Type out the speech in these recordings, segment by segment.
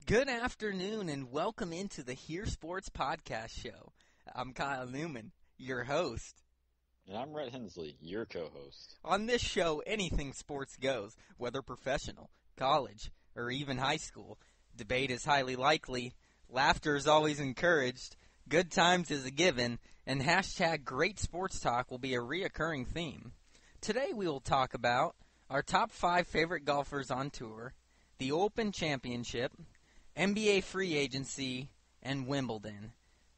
Good afternoon and welcome into the HearSports Podcast Show. I'm Kyle Newman, your host. And I'm Rhett Hensley, your co-host. On this show, anything sports goes, whether professional, college, or even high school. Debate is highly likely, laughter is always encouraged, good times is a given, and hashtag great sports talk will be a reoccurring theme. Today we will talk about our top 5 favorite golfers on tour, the Open Championship, NBA free agency, and Wimbledon.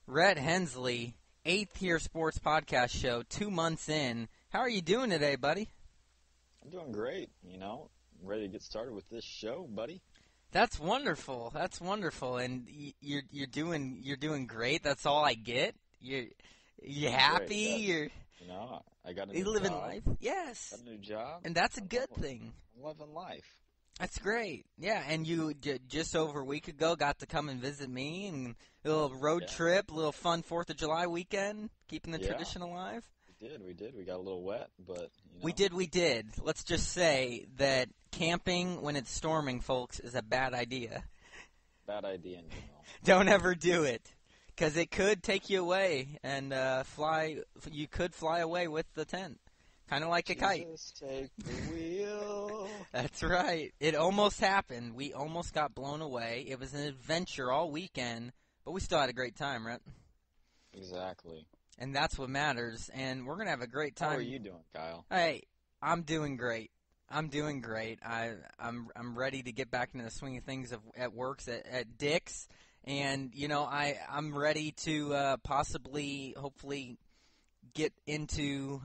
Rhett Hensley, 8th HearSports Podcast Show, 2 months in. How are you doing today, buddy? I'm doing great. Ready to get started with this show, buddy. That's wonderful. That's wonderful, and you're doing great. That's all I get. You happy? I got a new job. You living life? Yes. Got a new job, and that's a good thing. I'm loving life. That's great. Yeah, and you just over a week ago got to come and visit me, and a little road trip, a little fun 4th of July weekend, keeping the tradition alive. We did. We got a little wet, but We did. Let's just say that camping when it's storming, folks, is a bad idea. Bad idea in general. Don't ever do it, because it could take you away, and you could fly away with the tent. Kind of like a kite. Take the wheel. That's right. It almost happened. We almost got blown away. It was an adventure all weekend, but we still had a great time, right? Exactly. And that's what matters, and we're going to have a great time. How are you doing, Kyle? Hey, I'm doing great. I'm I'm ready to get back into the swing of things at works at Dick's, and, I'm ready to hopefully get into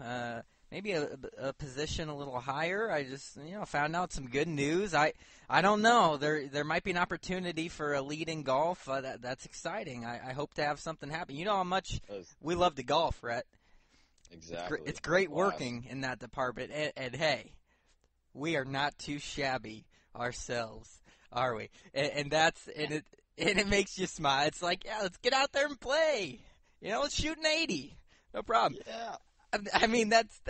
maybe a position a little higher. I just, found out some good news. I don't know. There might be an opportunity for a lead in golf. That's exciting. I hope to have something happen. You know how much we love to golf, Rhett. Exactly. It's great working in that department. And hey, we are not too shabby ourselves, are we? And it makes you smile. It's like, yeah, let's get out there and play. Let's shoot an 80. No problem. Yeah. I mean, that's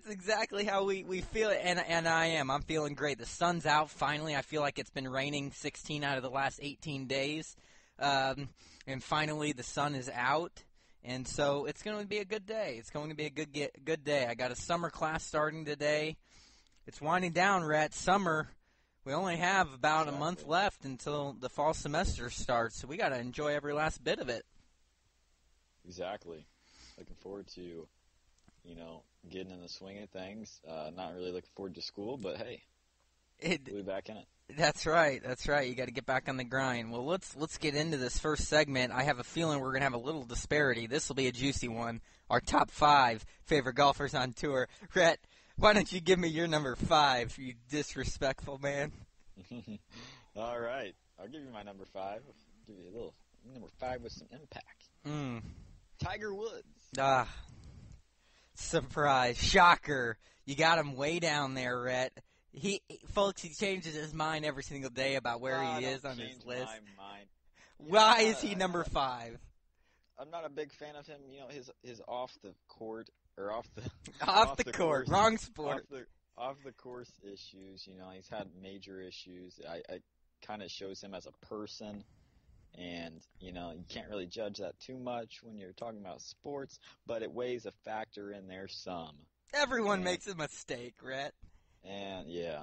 exactly how we feel it, and I'm feeling great. The sun's out finally. I feel like it's been raining 16 out of the last 18 days, and finally the sun is out, and so it's going to be a good day. It's going to be a good day. I got a summer class starting today. It's winding down, Rhett. Summer, we only have about a month left until the fall semester starts, so we got to enjoy every last bit of it. Exactly. Looking forward to getting in the swing of things. Not really looking forward to school, but hey, we'll be back in it. That's right. You got to get back on the grind. Well, let's get into this first segment. I have a feeling we're going to have a little disparity. This will be a juicy one. Our top 5 favorite golfers on tour. Rhett, why don't you give me your number 5, you disrespectful man? All right. I'll give you my number 5. I'll give you a little number 5 with some impact. Tiger Woods. Surprise. Shocker. You got him way down there, Rhett. He changes his mind every single day about where he is on his list. My mind. Why is he number 5? I'm not a big fan of him. His off the court or off the off the court, wrong sport. Off the course issues. He's had major issues. I kind of shows him as a person. And, you can't really judge that too much when you're talking about sports, but it weighs a factor in there some. Everyone makes a mistake, Rhett. And, yeah.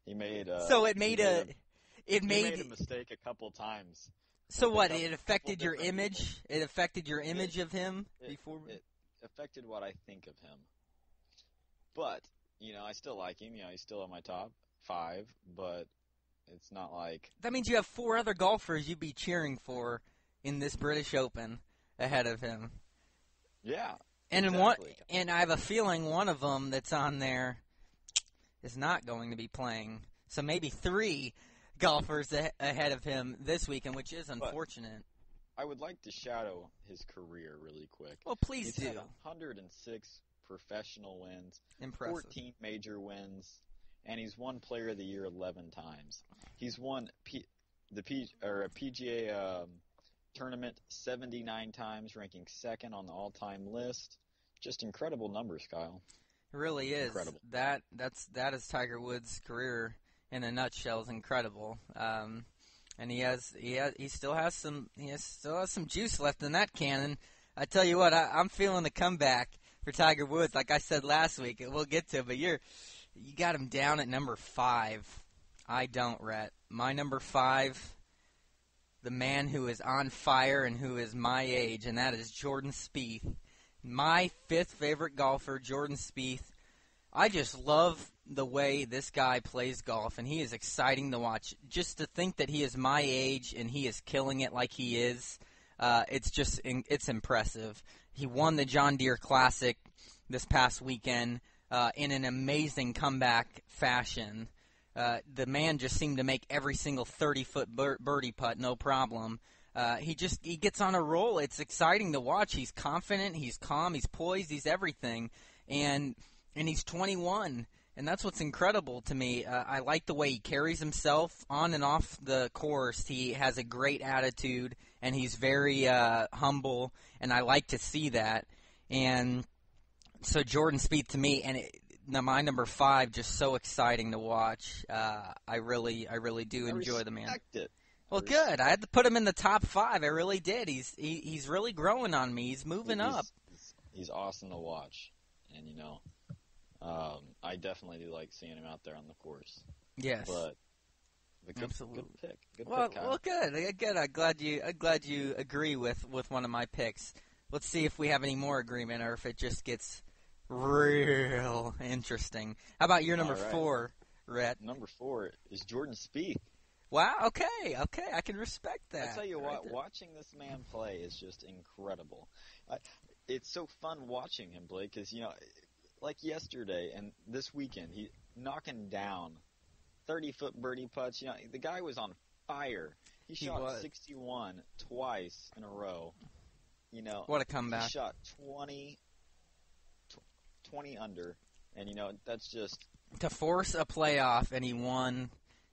He made made a mistake a couple times. So what, it affected your image? It affected your image of him before? It affected what I think of him. But, I still like him. He's still in my top 5, but it's not like... That means you have 4 other golfers you'd be cheering for in this British Open ahead of him. Yeah, and exactly. And I have a feeling one of them that's on there is not going to be playing. So maybe 3 golfers ahead of him this weekend, which is unfortunate. But I would like to shadow his career really quick. Well, please do. He's had 106 professional wins, impressive. 14 major wins, and he's won Player of the Year 11 times. He's won a PGA tournament 79 times, ranking 2nd on the all-time list. Just incredible numbers, Kyle. It really is. Incredible. That is Tiger Woods' career in a nutshell. Is incredible. And he still has some juice left in that cannon. I tell you what, I'm feeling the comeback for Tiger Woods. Like I said last week, we'll get to it, but you got him down at number 5. I don't, Rhett. My number 5, the man who is on fire and who is my age, and that is Jordan Spieth. My 5th favorite golfer, Jordan Spieth. I just love the way this guy plays golf, and he is exciting to watch. Just to think that he is my age and he is killing it like he is, it's impressive. He won the John Deere Classic this past weekend in an amazing comeback fashion. The man just seemed to make every single 30-foot birdie putt no problem. He gets on a roll. It's exciting to watch. He's confident. He's calm. He's poised. He's everything. And he's 21, and that's what's incredible to me. I like the way he carries himself on and off the course. He has a great attitude, and he's very humble, and I like to see that. And so Jordan Spieth to me, and my number 5, just so exciting to watch. I really do enjoy the man. It. Well, good. I had to put him in the top 5. I really did. He's really growing on me. He's moving up. He's awesome to watch, and I definitely do like seeing him out there on the course. Yes, but absolutely. Good pick. Good well, pick, Kyle. Well, good. I'm glad you agree with one of my picks. Let's see if we have any more agreement, or if it just gets real interesting. How about your number 4, Rhett? Number 4 is Jordan Spieth. Wow. Okay. I can respect that. I tell you what, watching this man play is just incredible. It's so fun watching him play because like yesterday and this weekend, he knocking down 30-foot birdie putts. The guy was on fire. He shot 61 twice in a row. What a comeback. He shot 20 under, and that's just to force a playoff, and he won.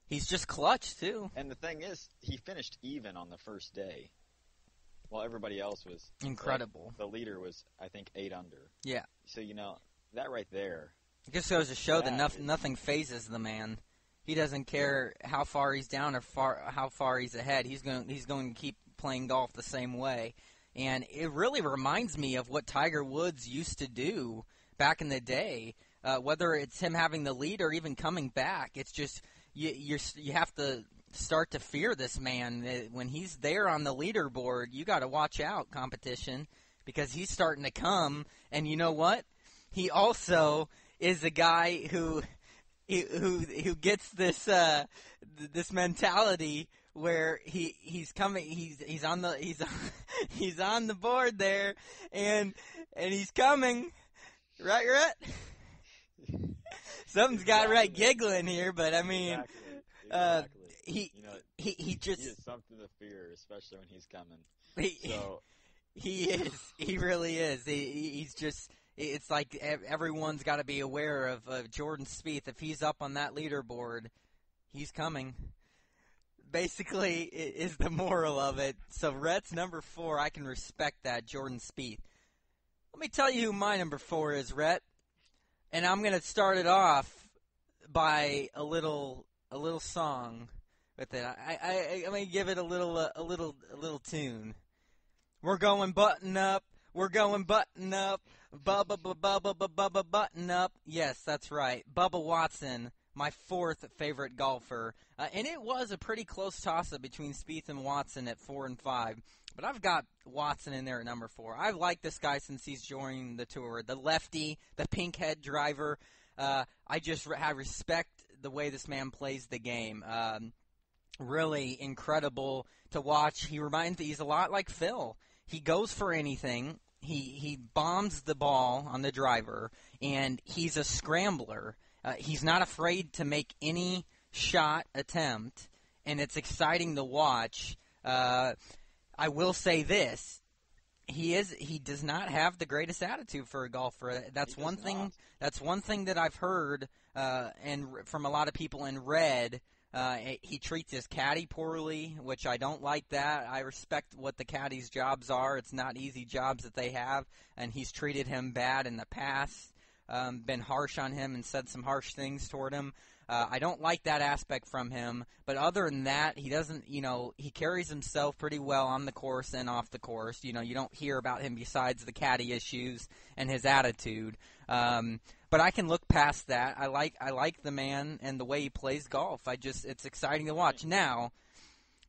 He's just clutch too. And the thing is, he finished even on the first day, while everybody else was incredible. The leader was, I think, 8 under. Yeah. So that right there. It just goes to show that nothing phases the man. He doesn't care how far he's down or how far he's ahead. He's going to keep playing golf the same way. And it really reminds me of what Tiger Woods used to do back in the day. Whether it's him having the lead or even coming back, it's just you have to start to fear this man. When he's there on the leaderboard, you got to watch out, competition, because he's starting to come. And you know what? He also is a guy who gets this mentality where he's coming, he's on the board there, and he's coming, right, Rhett? Something's got Rhett giggling here, but I mean, exactly. he just is something to fear, especially when he's coming. He really is. He's just. It's like everyone's got to be aware of Jordan Spieth. If he's up on that leaderboard, he's coming. Basically, is the moral of it. So Rhett's number 4, I can respect that, Jordan Spieth. Let me tell you who my number 4 is, Rhett. And I'm going to start it off by a little song with it. I'm going to give it a little tune. We're going button up. We're going button up. Bubba button up. Yes, that's right. Bubba Watson, my 4th favorite golfer. And it was a pretty close toss-up between Spieth and Watson at 4 and 5. But I've got Watson in there at number 4. I've liked this guy since he's joined the tour. The lefty, the pink head driver. I respect the way this man plays the game. Really incredible to watch. He's a lot like Phil. He goes for anything. He bombs the ball on the driver, and he's a scrambler. He's not afraid to make any shot attempt, and it's exciting to watch. I will say this. He does not have the greatest attitude for a golfer. That's one thing that I've heard and from a lot of people and read. He treats his caddy poorly, which I don't like that. I respect what the caddy's jobs are. It's not easy jobs that they have, and he's treated him bad in the past, been harsh on him and said some harsh things toward him. I don't like that aspect from him, but other than that, he doesn't, he carries himself pretty well on the course and off the course. You don't hear about him besides the caddy issues and his attitude. But I can look past that. I like the man and the way he plays golf. It's exciting to watch. Now,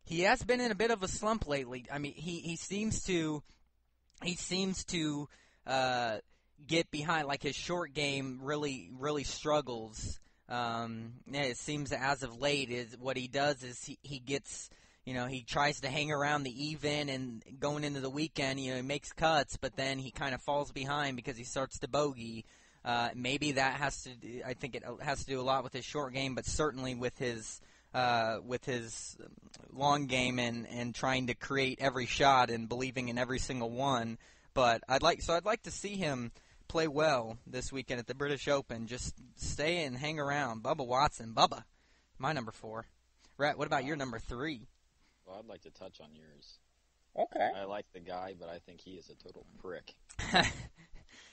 he has been in a bit of a slump lately. I mean, he seems to get behind, like his short game really struggles. It seems as of late is what he does is he gets, he tries to hang around the even, and going into the weekend, he makes cuts, but then he kind of falls behind because he starts to bogey. Maybe that has to do, I think it has to do a lot with his short game, but certainly with his long game and trying to create every shot and believing in every single one. But I'd like to see him play well this weekend at the British Open. Just stay and hang around. Bubba Watson. Bubba, my number 4. Rhett, what about your number 3? Well, I'd like to touch on yours. Okay. I like the guy, but I think he is a total prick.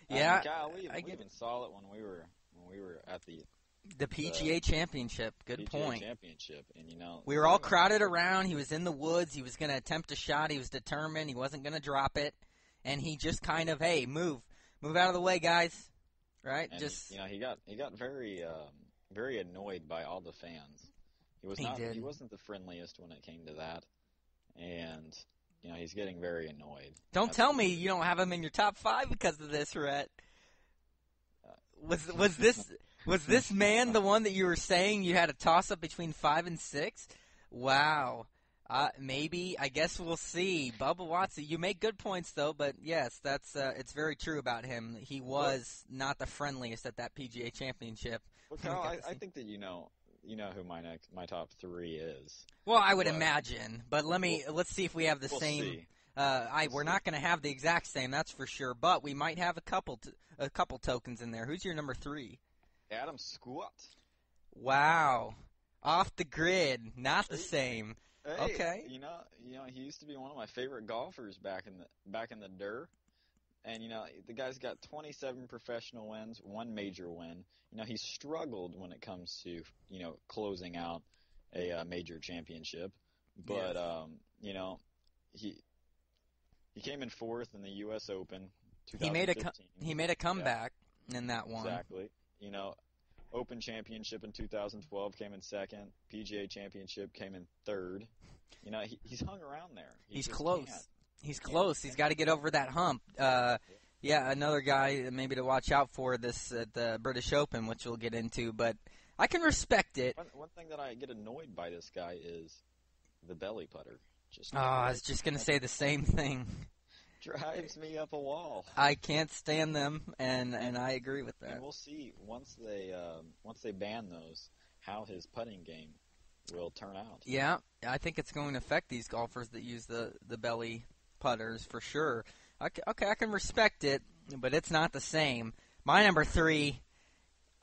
Yeah, Kyle, we even saw it when we were at the PGA Championship. Good PGA point. Championship, and we were all crowded around. He was in the woods. He was going to attempt a shot. He was determined. He wasn't going to drop it, and he just kind of, hey, move out of the way, guys. Right? And just he got very very annoyed by all the fans. He wasn't the friendliest when it came to that, and he's getting very annoyed. Don't tell me you don't have him in your top 5 because of this, Rhett. Was this man the one that you were saying you had a toss-up between 5 and 6? Wow. Maybe. I guess we'll see. Bubba Watson, you make good points, though, but yes, that's it's very true about him. He was not the friendliest at that PGA Championship. Well, Kyle, I think that you know who my top 3 is. Well, I would imagine, but let's see if we have the same. See. We're not going to have the exact same, that's for sure, but we might have a couple tokens in there. Who's your number 3? Adam Scott. Wow, off the grid, not the same. Hey, okay. He used to be one of my favorite golfers back in the dirt. And, the guy's got 27 professional wins, 1 major win. He struggled when it comes to, closing out a major championship. But, he came in 4th in the U.S. Open 2015. He made a comeback in that one. Exactly. Open Championship in 2012 came in 2nd. PGA Championship came in 3rd. He's hung around there. He's close. He's close. He's got to get over that hump. Another guy maybe to watch out for this at the British Open, which we'll get into. But I can respect it. One thing that I get annoyed by this guy is the belly putter. I was just going to say the same thing. Drives me up a wall. I can't stand them, and I agree with that. And we'll see once they ban those how his putting game will turn out. Yeah, I think it's going to affect these golfers that use the belly putters for sure. Okay, I can respect it, but it's not the same. My number 3,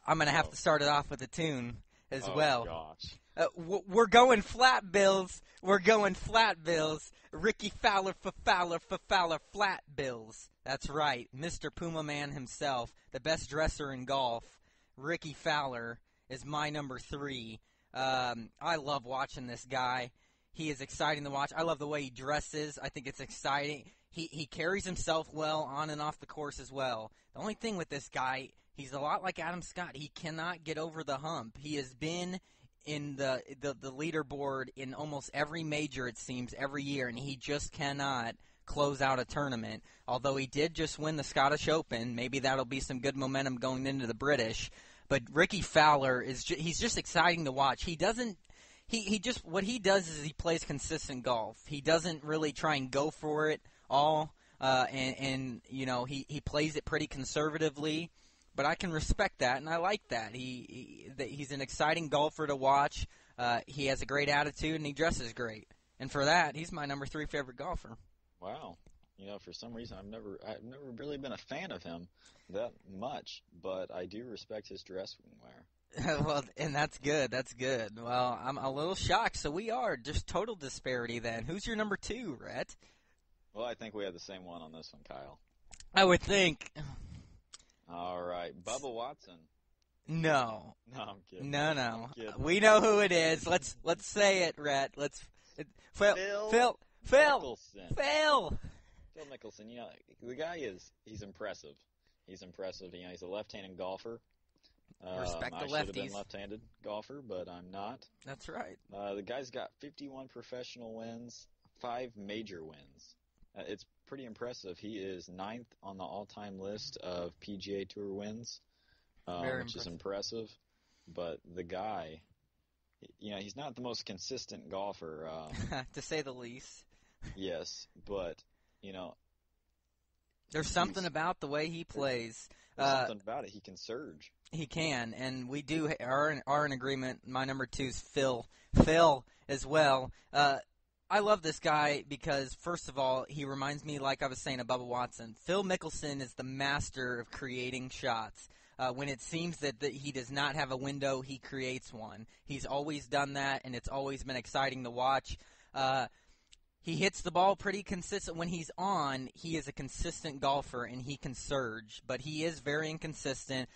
I'm going to have to start it off with a tune as well. Gosh. We're going flat bills. Ricky Fowler for Fowler, flat bills. That's right. Mr. Puma Man himself, the best dresser in golf, Ricky Fowler, is my number 3. I love watching this guy. He is exciting to watch. I love the way he dresses. I think it's exciting. He carries himself well on and off the course as well. The only thing with this guy, he's a lot like Adam Scott. He cannot get over the hump. He has been in the leaderboard in almost every major, it seems, every year, and he just cannot close out a tournament. Although he did just win the Scottish Open, maybe that'll be some good momentum going into the British. But Ricky Fowler he's just exciting to watch. He doesn't. He just what he does is he plays consistent golf. He doesn't really try and go for it all, and he plays it pretty conservatively. But I can respect that, and I like that. He's an exciting golfer to watch. He has a great attitude, and he dresses great. And for that, he's my number 3 favorite golfer. Wow. For some reason, I've never really been a fan of him that much, but I do respect his dress wear. Well, and that's good. That's good. Well, I'm a little shocked. So we are just total disparity then. Who's your number 2, Rhett? Well, I think we have the same one on this one, Kyle. I would think. All right, Bubba Watson. No. No, I'm kidding. No. I'm kidding. We know who it is. Let's say it, Rhett. Phil Mickelson. Phil Mickelson. The guy he's impressive. He's impressive. He's a left-handed golfer. Respect the I should have been lefties. left-handed golfer, but I'm not. That's right. The guy's got 51 professional wins, 5 major wins. It's pretty impressive. He is 9th on the all-time list of PGA Tour wins, which is impressive. But the guy, he's not the most consistent golfer. To say the least. Yes, but, there's something about the way he plays. There's something about it. He can surge. He can, and we are in agreement. My number 2 is Phil as well. I love this guy because, first of all, he reminds me, like I was saying, of Bubba Watson. Phil Mickelson is the master of creating shots. When it seems that he does not have a window, he creates one. He's always done that, and it's always been exciting to watch. He hits the ball pretty consistent. When he's on, he is a consistent golfer, and he can surge. But he is very inconsistent.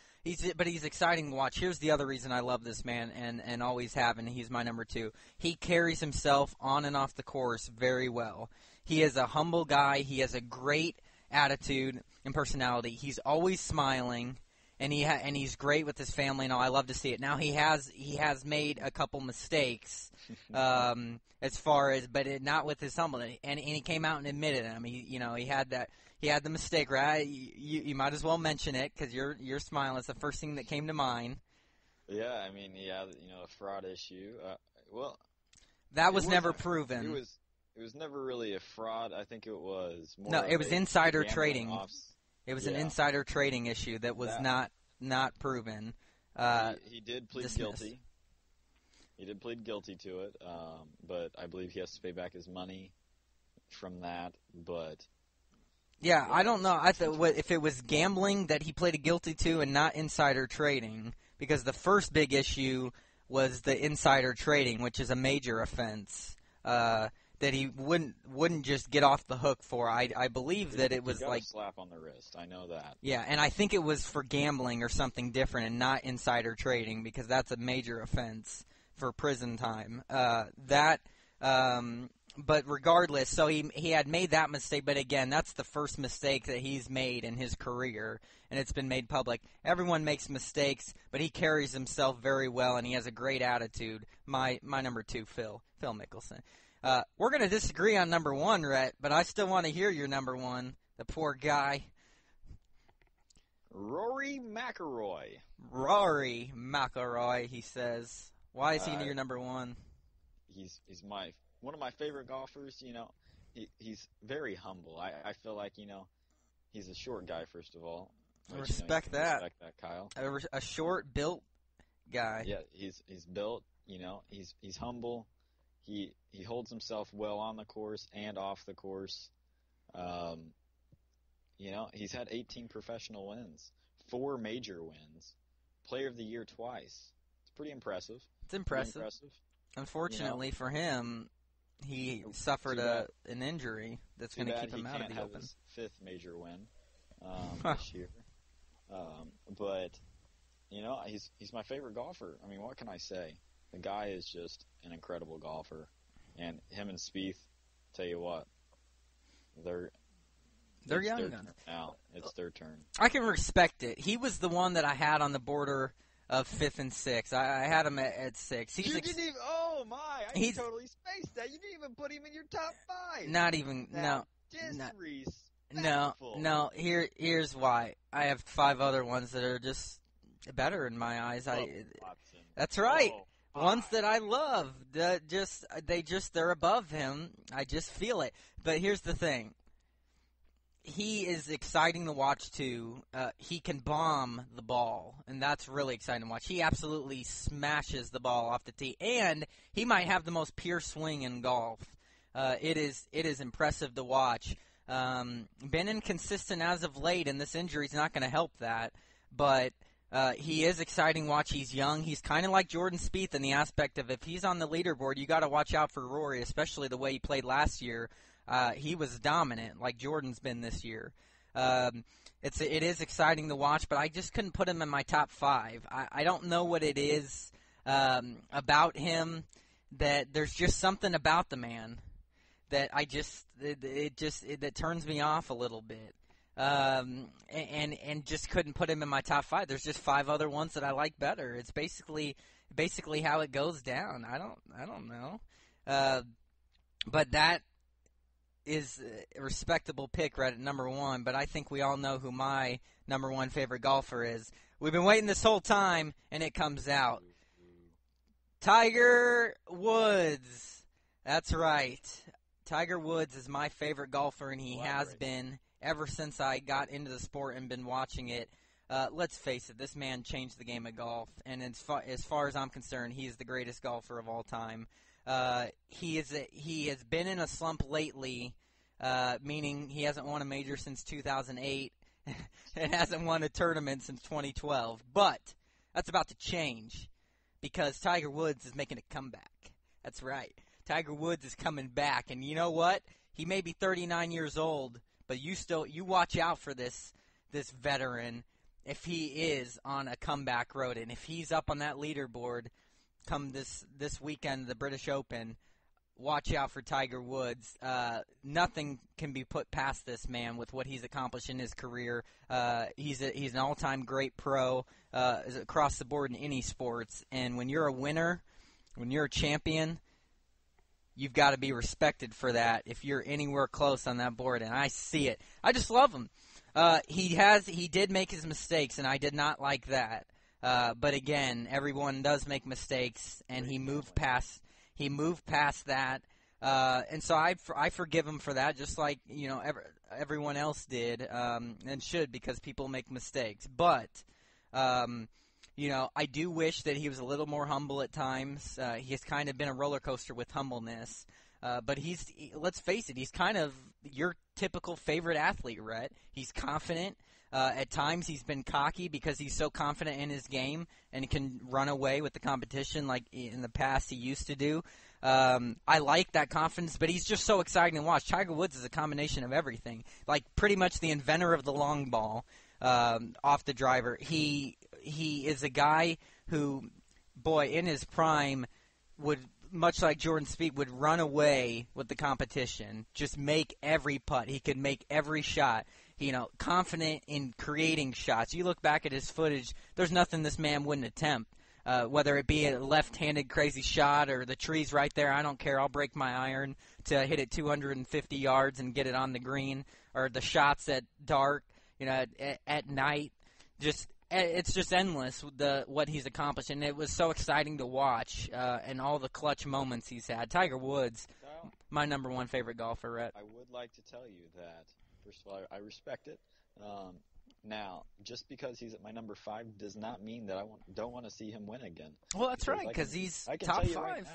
But he's exciting to watch. Here's the other reason I love this man and always have, and he's my number 2. He carries himself on and off the course very well. He is a humble guy. He has a great attitude and personality. He's always smiling. And he's great with his family and all. I love to see it. Now he has made a couple mistakes, as far as, but not with his humbleness. And he came out and admitted them. He had the mistake, right? You might as well mention it because you're smiling. It's the first thing that came to mind. Yeah, a fraud issue. That was never proven. It was never really a fraud. I think it was more. No, it was insider trading. It was an Yeah. insider trading issue that was not proven. He did plead guilty. He did plead guilty to it, but I believe he has to pay back his money from that. But yeah, I don't know. I thought if it was gambling that he pleaded guilty to and not insider trading, because the first big issue was the insider trading, which is a major offense. That he wouldn't just get off the hook for. I believe that it was like like a slap on the wrist. I know that. Yeah, and I think it was for gambling or something different and not insider trading because that's a major offense for prison time. But regardless, so he had made that mistake. But again, that's the first mistake that he's made in his career, and it's been made public. Everyone makes mistakes, but he carries himself very well, and he has a great attitude. My number 2, Phil Mickelson. We're going to disagree on number 1, Rhett, but I still want to hear your number 1. The poor guy. Rory McIlroy. Rory McIlroy, he says. Why is he your number 1? He's one of my favorite golfers. He's very humble. I feel like he's a short guy first of all. Respect that. Respect that, Kyle. A short built guy. Yeah, he's built. He's humble. He holds himself well on the course and off the course. He's had 18 professional wins, 4 major wins, Player of the Year twice. It's pretty impressive. It's impressive. Unfortunately for him, he suffered an injury that's going to keep him out of the Open. His 5th major win this year. But he's my favorite golfer. What can I say? The guy is just an incredible golfer, and him and Spieth, tell you what, they're young now. It's their turn. I can respect it. He was the one that I had on the border of 5th and 6th. I had him at 6. You didn't even. Oh my! I totally spaced that. You didn't even put him in your top 5. Not even. Now, No. Here's why. I have 5 other ones that are just better in my eyes. That's right. Ones that I love. They're above him. I just feel it. But here's the thing. He is exciting to watch, too. He can bomb the ball, and that's really exciting to watch. He absolutely smashes the ball off the tee, and he might have the most pure swing in golf. It is impressive to watch. Been inconsistent as of late, and this injury is not going to help that. But he is exciting to watch. He's young. He's kind of like Jordan Spieth in the aspect of if he's on the leaderboard, you got to watch out for Rory, especially the way he played last year. He was dominant, like Jordan's been this year. It is exciting to watch, but I just couldn't put him in my top 5. I don't know what it is about him, that there's just something about the man that that turns me off a little bit. And just couldn't put him in my top 5. There's just 5 other ones that I like better. It's basically how it goes down. I don't know. But that is a respectable pick right at number 1, but I think we all know who my number 1 favorite golfer is. We've been waiting this whole time, and it comes out. Tiger Woods. That's right. Tiger Woods is my favorite golfer, and he has been ever since I got into the sport and been watching it. Let's face it, this man changed the game of golf, and as far as I'm concerned, he is the greatest golfer of all time. He has been in a slump lately, meaning he hasn't won a major since 2008 and hasn't won a tournament since 2012. But that's about to change because Tiger Woods is making a comeback. That's right. Tiger Woods is coming back, and you know what? He may be 39 years old, but you watch out for this veteran if he is on a comeback road, and if he's up on that leaderboard come this weekend, the British Open, watch out for Tiger Woods. Nothing can be put past this man with what he's accomplished in his career. He's an all-time great pro across the board in any sports, and when you're a winner, when you're a champion, you've got to be respected for that if you're anywhere close on that board, and I see it. I just love him. He did make his mistakes, and I did not like that. But again, everyone does make mistakes, and he moved past that. And so I forgive him for that, just like everyone else did and should, because people make mistakes. But I do wish that he was a little more humble at times. He has kind of been a roller coaster with humbleness. But let's face it, he's kind of your typical favorite athlete, Rhett. He's confident. At times he's been cocky because he's so confident in his game and can run away with the competition like in the past he used to do. I like that confidence, but he's just so exciting to watch. Tiger Woods is a combination of everything, like pretty much the inventor of the long ball off the driver. He is a guy who, boy, in his prime would, much like Jordan Spieth, would run away with the competition, just make every putt. He could make every shot. Confident in creating shots. You look back at his footage, there's nothing this man wouldn't attempt, whether it be a left-handed crazy shot or the trees right there. I don't care. I'll break my iron to hit it 250 yards and get it on the green, or the shots at dark, at night. It's just endless what he's accomplished, and it was so exciting to watch, and all the clutch moments he's had. Tiger Woods, my number 1 favorite golfer, Rhett. I would like to tell you that, first of all, I respect it. Now, just because he's at my number 5 does not mean that I don't want to see him win again. Well, that's right, because he's top 5.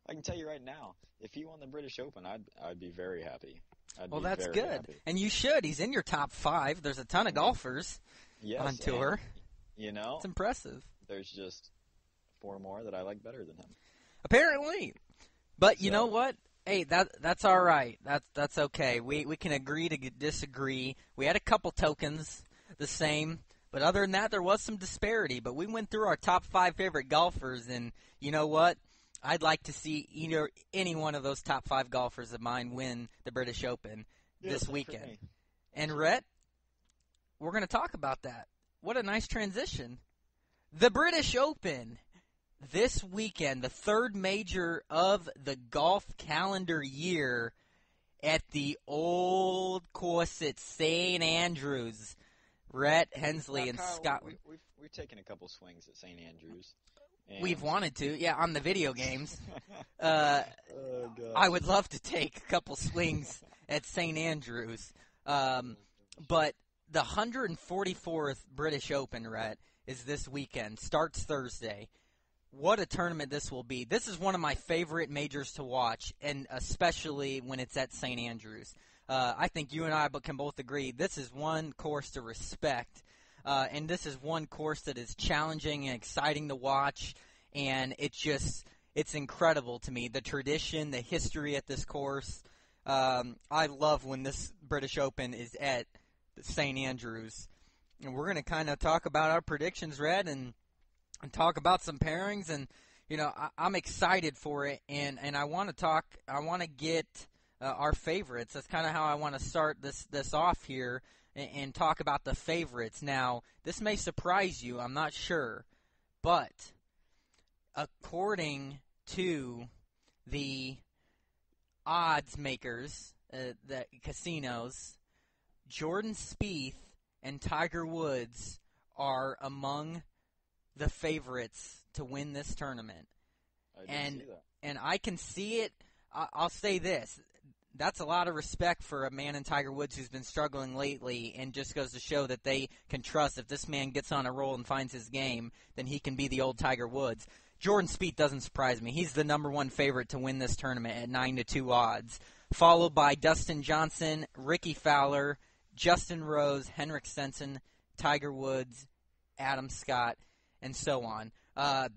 I can tell you right now, if he won the British Open, I'd be very happy. Well, that's good, happy. And you should. He's in your top 5. There's a ton of golfers on tour. It's impressive. There's just 4 more that I like better than him. Apparently. But you know what? Hey, that's all right. That's okay. We can agree to disagree. We had a couple tokens the same, but other than that, there was some disparity. But we went through our top 5 favorite golfers, and you know what? I'd like to see any one of those top 5 golfers of mine win the British Open this weekend. And Rhett, we're going to talk about that. What a nice transition. The British Open this weekend, the 3rd major of the golf calendar year at the old course at St. Andrews. Rhett Hensley in Scotland. We've taken a couple swings at St. Andrews. We've wanted to, on the video games. I would love to take a couple swings at St. Andrews. But the 144th British Open, Rhett, is this weekend. Starts Thursday. What a tournament this will be. This is one of my favorite majors to watch, and especially when it's at St. Andrews. I think you and I can both agree this is one course to respect, and this is one course that is challenging and exciting to watch, and it's incredible to me. The tradition, the history at this course. I love when this British Open is at St. Andrews. And we're going to kind of talk about our predictions, Red, and talk about some pairings. And, I'm excited for it. And I want to get our favorites. That's kind of how I want to start this off here and talk about the favorites. Now, this may surprise you. I'm not sure. But according to the odds makers, the casinos, Jordan Spieth and Tiger Woods are among the favorites to win this tournament. I didn't see that. And I can see it. I'll say this. That's a lot of respect for a man in Tiger Woods who's been struggling lately, and just goes to show that they can trust if this man gets on a roll and finds his game, then he can be the old Tiger Woods. Jordan Spieth doesn't surprise me. He's the number one favorite to win this tournament at 9-2 odds, followed by Dustin Johnson, Ricky Fowler, Justin Rose, Henrik Stenson, Tiger Woods, Adam Scott, and so on. I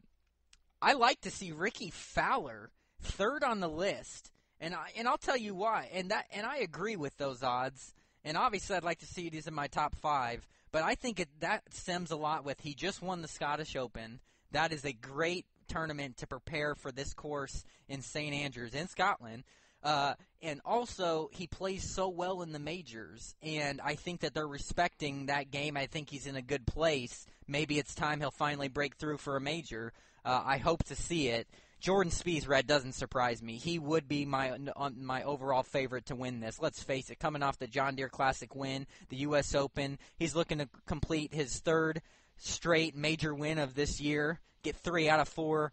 like to see Ricky Fowler third on the list. And I'll tell you why. And I agree with those odds. And obviously I'd like to see he's in my top 5. But I think that stems a lot with he just won the Scottish Open. That is a great tournament to prepare for this course in St. Andrews in Scotland. And also he plays so well in the majors. And I think that they're respecting that game. I think he's in a good place. Maybe it's time he'll finally break through for a major. I hope to see it. Jordan Spieth, Red, doesn't surprise me. He would be my overall favorite to win this. Let's face it, coming off the John Deere Classic win, the U.S. Open, he's looking to complete his third straight major win of this year, get 3 out of 4.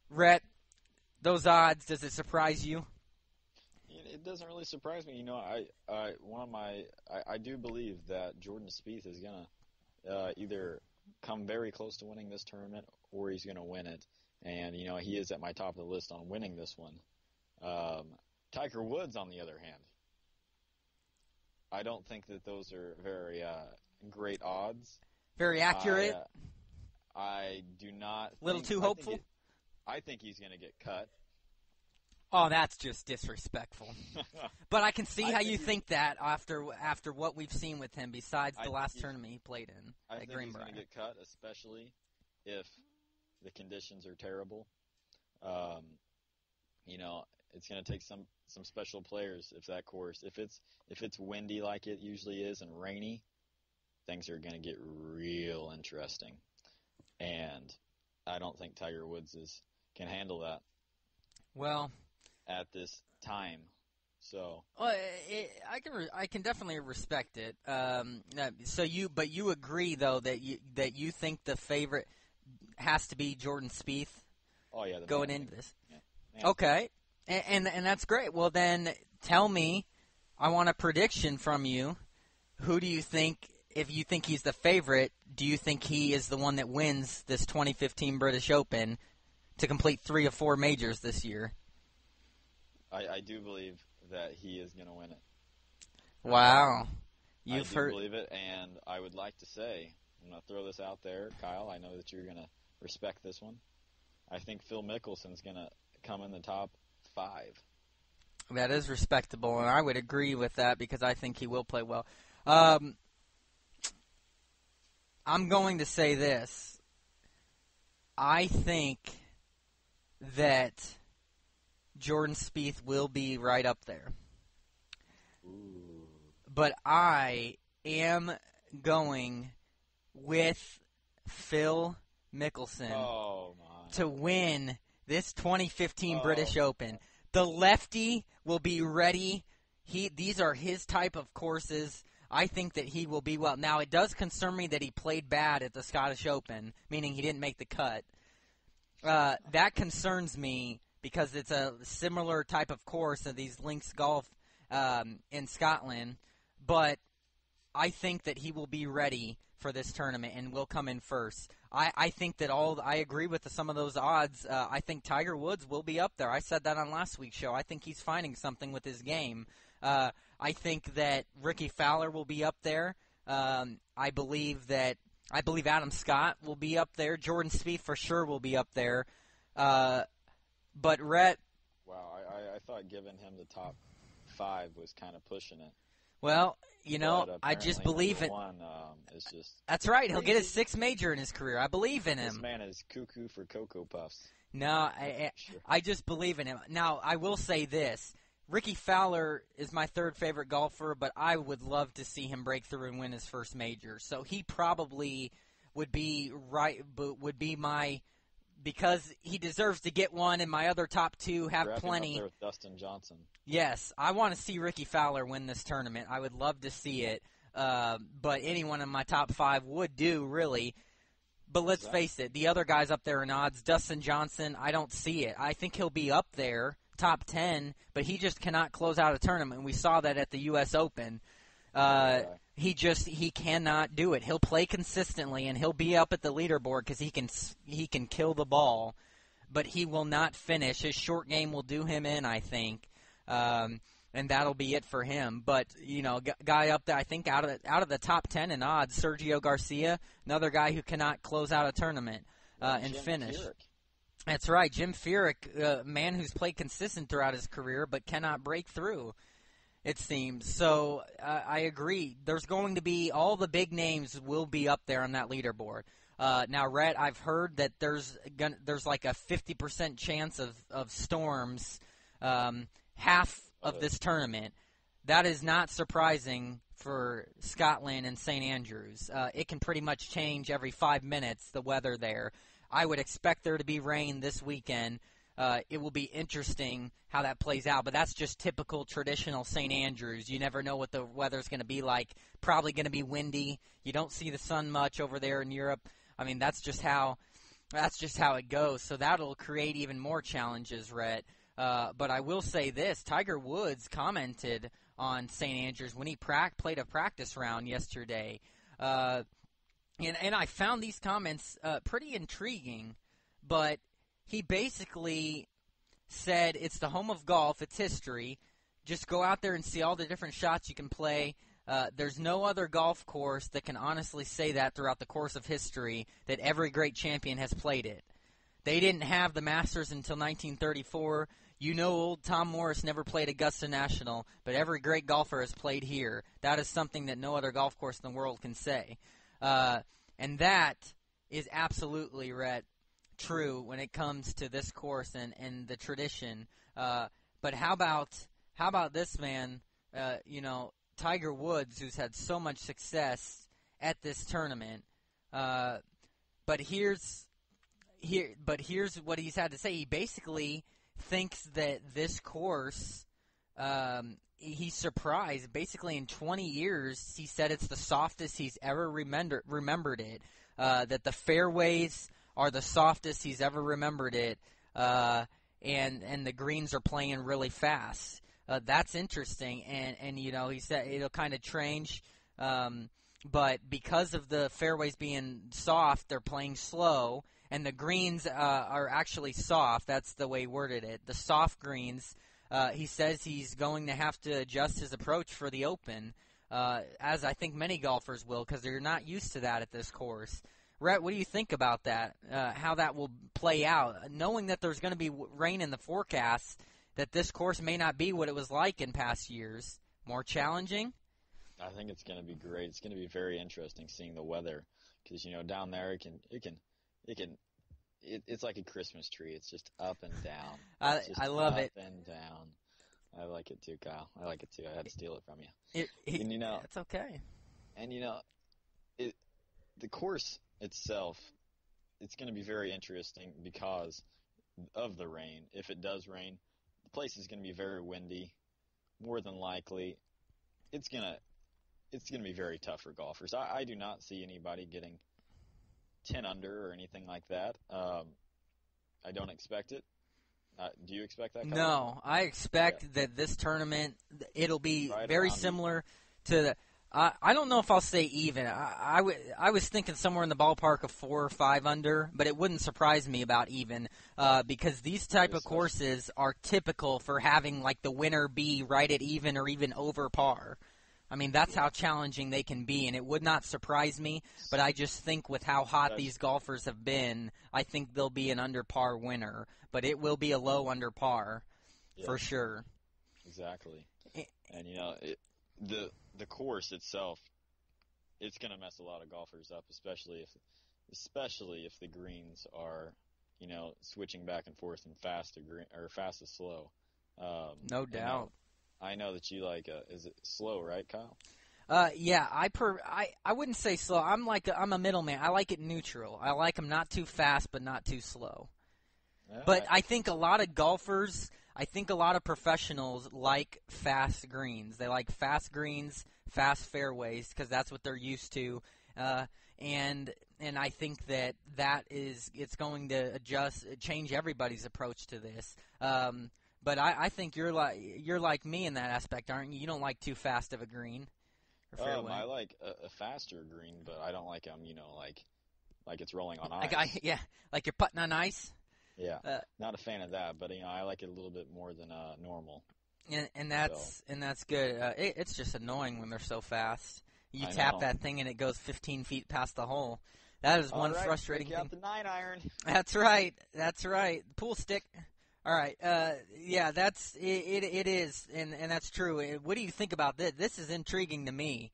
Rhett, those odds, does it surprise you? It doesn't really surprise me. I do believe that Jordan Spieth is gonna either come very close to winning this tournament or he's gonna win it. And, he is at my top of the list on winning this one. Tiger Woods, on the other hand, I don't think that those are very great odds. Very accurate? I do not. Little too hopeful? I think he's going to get cut. Oh, that's just disrespectful. But I can see how you think that after what we've seen with him besides the last tournament he played in at Greenbrier. I think he's going to get cut, especially if the conditions are terrible. It's going to take some special players if that course, if it's windy like it usually is and rainy, things are going to get real interesting. And I don't think Tiger Woods can handle that. Well, at this time. So I can definitely respect it. But you agree though that you think the favorite has to be Jordan Spieth. Oh yeah, going into this. Yeah. Okay, and that's great. Well then, tell me. I want a prediction from you. Who do you think? If you think he's the favorite, do you think he is the one that wins this 2015 British Open to complete 3 or 4 majors this year? I do believe that he is going to win it. Wow, I do believe it, and I would like to say, I'm going to throw this out there, Kyle. I know that you're going to respect this one. I think Phil Mickelson's going to come in the top 5. That is respectable, and I would agree with that because I think he will play well. I'm going to say this. I think that Jordan Spieth will be right up there. Ooh. But I am going with Phil Mickelson to win this 2015 British Open. The lefty will be ready. These are his type of courses. I think that he will be well. Now, it does concern me that he played bad at the Scottish Open, meaning he didn't make the cut. That concerns me because it's a similar type of course of these links golf in Scotland. But I think that he will be ready for this tournament and will come in first. I think that I agree with some of those odds. I think Tiger Woods will be up there. I said that on last week's show. I think he's finding something with his game. I think that Ricky Fowler will be up there. I believe Adam Scott will be up there. Jordan Spieth for sure will be up there. But Rhett. Wow, I thought giving him the top 5 was kind of pushing it. Well, But I just apparently believe number it. one is just That's right. He'll get his crazy. 6th major in his career. I believe in This him. man is cuckoo for Cocoa Puffs. No, That's for sure. I just believe in him. Now, I will say this. Ricky Fowler is my 3rd favorite golfer, but I would love to see him break through and win his first major. So he probably would be right, but would be my, because he deserves to get one, and my other top 2 have Wrapping plenty. up there with Dustin Johnson. Yes, I want to see Ricky Fowler win this tournament. I would love to see it, but anyone in my top 5 would do, really. But let's face it, the other guys up there in odds, Dustin Johnson, I don't see it. I think he'll be up there, top 10, but he just cannot close out a tournament. We saw that at the U.S. Open. He cannot do it. He'll play consistently, and he'll be up at the leaderboard because he can kill the ball, but he will not finish. His short game will do him in, I think. And that'll be it for him. But guy up there, I think out of the top 10 in odds, Sergio Garcia, another guy who cannot close out a tournament and Jim finish. Furyk. That's right, Jim Furyk, a man who's played consistent throughout his career, but cannot break through, it seems. So I agree. There's going to be all the big names will be up there on that leaderboard. Now, Rhett, I've heard that there's like a 50% chance of storms. Half of this tournament. That is not surprising for Scotland and St. Andrews. It can pretty much change every 5 minutes, the weather there. I would expect there to be rain this weekend. It will be interesting how that plays out, but that's just typical traditional St. Andrews. You never know what the weather's going to be like. Probably going to be windy. You don't see the sun much over there in Europe. I mean, that's just how it goes. So that'll create even more challenges, Rhett. But I will say this, Tiger Woods commented on St. Andrews when he played a practice round yesterday. And I found these comments pretty intriguing, but he basically said it's the home of golf, it's history. Just go out there and see all the different shots you can play. There's no other golf course that can honestly say that throughout the course of history, that every great champion has played it. They didn't have the Masters until 1934. Old Tom Morris never played Augusta National, but every great golfer has played here. That is something that no other golf course in the world can say. And that is absolutely, Rhett, true when it comes to this course and the tradition. But how about this man, Tiger Woods, who's had so much success at this tournament. But here's what he's had to say. He basically thinks that this course, he's surprised. Basically, in 20 years, he said it's the softest he's ever remembered it. That the fairways are the softest he's ever remembered it, and the greens are playing really fast. That's interesting, and he said it'll kind of change. But because of the fairways being soft, they're playing slow. And the greens are actually soft. That's the way he worded it. The soft greens, he says he's going to have to adjust his approach for the Open, as I think many golfers will, because they're not used to that at this course. Rhett, what do you think about that, how that will play out? Knowing that there's going to be rain in the forecast, that this course may not be what it was like in past years. More challenging? I think it's going to be great. It's going to be very interesting seeing the weather because, down there it's like a Christmas tree. It's just up and down. I love it. Up and down. I like it too, Kyle. I like it too. I had to steal it from you. It's okay. And the course itself, it's going to be very interesting because of the rain. If it does rain, the place is going to be very windy. More than likely, it's going to be very tough for golfers. I do not see anybody getting 10 under or anything like that. I don't expect it. Do you expect that, Kyle? No, I expect that this tournament, it'll be right very similar to the I don't know if I'll say even. I was thinking somewhere in the ballpark of 4 or 5 under, but it wouldn't surprise me about even because these type of courses are typical for having like the winner be right at even or even over par. I mean, that's how challenging they can be, and it would not surprise me, but I just think with how hot these golfers have been, I think they'll be an under par winner, but it will be a low under par for sure. Exactly. And, the course itself, it's going to mess a lot of golfers up, especially if the greens are, switching back and forth from fast to green or fast to slow. No doubt. I know that you like. Is it slow, right, Kyle? Yeah, I wouldn't say slow. I'm a middleman. I like it neutral. I like them not too fast, but not too slow. But I think a lot of golfers, I think a lot of professionals like fast greens. They like fast greens, fast fairways, because that's what they're used to. And I think it's going to change everybody's approach to this. But I think you're like me in that aspect, aren't you? You don't like too fast of a green or fairway. I like a faster green, but I don't like them, like it's rolling on ice. Like you're putting on ice. Yeah, not a fan of that, but I like it a little bit more than normal. And that's good. It's just annoying when they're so fast. You tap that thing and it goes 15 feet past the hole. That is one frustrating thing. Out the 9-iron. That's right. Pool stick. All right. Yeah, that's it. It is, and that's true. What do you think about this? This is intriguing to me.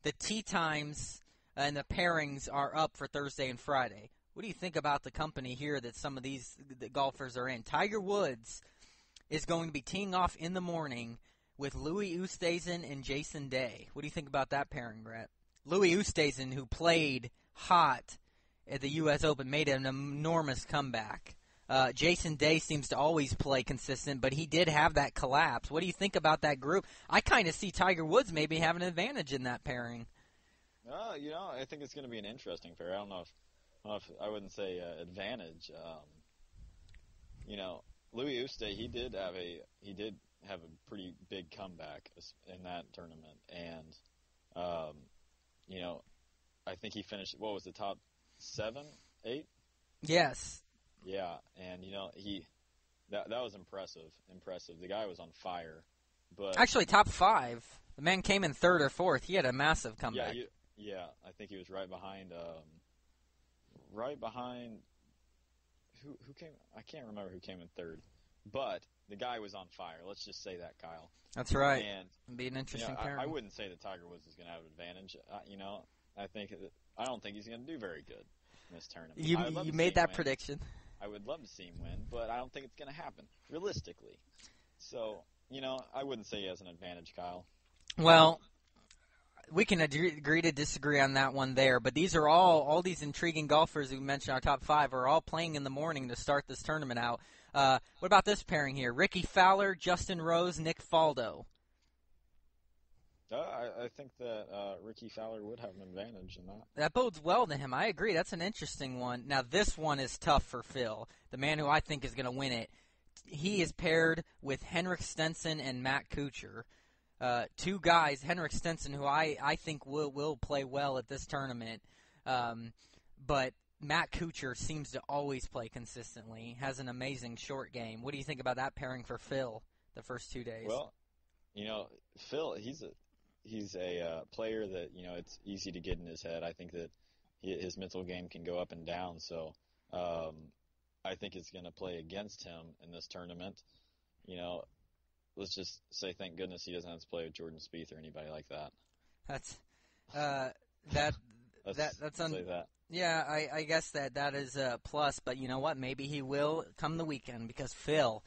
The tee times and the pairings are up for Thursday and Friday. What do you think about the company here that some of the golfers are in? Tiger Woods is going to be teeing off in the morning with Louis Oosthuizen and Jason Day. What do you think about that pairing, Brett? Louis Oosthuizen, who played hot at the U.S. Open, made an enormous comeback. Jason Day seems to always play consistent, but he did have that collapse. What do you think about that group? I kind of see Tiger Woods maybe having an advantage in that pairing. I think it's going to be an interesting pair. I don't know if I wouldn't say advantage. Louis Oosthuizen, he did have a pretty big comeback in that tournament, and I think he finished. What was the top 7, 8? Yes. Yeah, and that was impressive. The guy was on fire, but actually top 5. The man came in 3rd or 4th. He had a massive comeback. Yeah, I think he was right behind. Who came? I can't remember who came in 3rd, but the guy was on fire. Let's just say that, Kyle. That's right. And it'd be an interesting pairing. I wouldn't say that Tiger Woods is going to have an advantage. I don't think he's going to do very good in this tournament. You made that prediction. I would love to see him win, but I don't think it's going to happen realistically. So, I wouldn't say he has an advantage, Kyle. Well, we can agree to disagree on that one there, but these are all these intriguing golfers who mentioned our top 5 are all playing in the morning to start this tournament out. What about this pairing here? Ricky Fowler, Justin Rose, Nick Faldo. I think that Ricky Fowler would have an advantage in that. That bodes well to him. I agree. That's an interesting one. Now, this one is tough for Phil, the man who I think is going to win it. He is paired with Henrik Stenson and Matt Kuchar. 2 guys, Henrik Stenson, who I think will play well at this tournament. But Matt Kuchar seems to always play consistently, has an amazing short game. What do you think about that pairing for Phil the first 2 days? Well, Phil, he's a player that, it's easy to get in his head. I think that his mental game can go up and down. So I think it's going to play against him in this tournament. Let's just say thank goodness he doesn't have to play with Jordan Spieth or anybody like that. Yeah, I guess that is a plus. But you know what? Maybe he will come the weekend because Phil's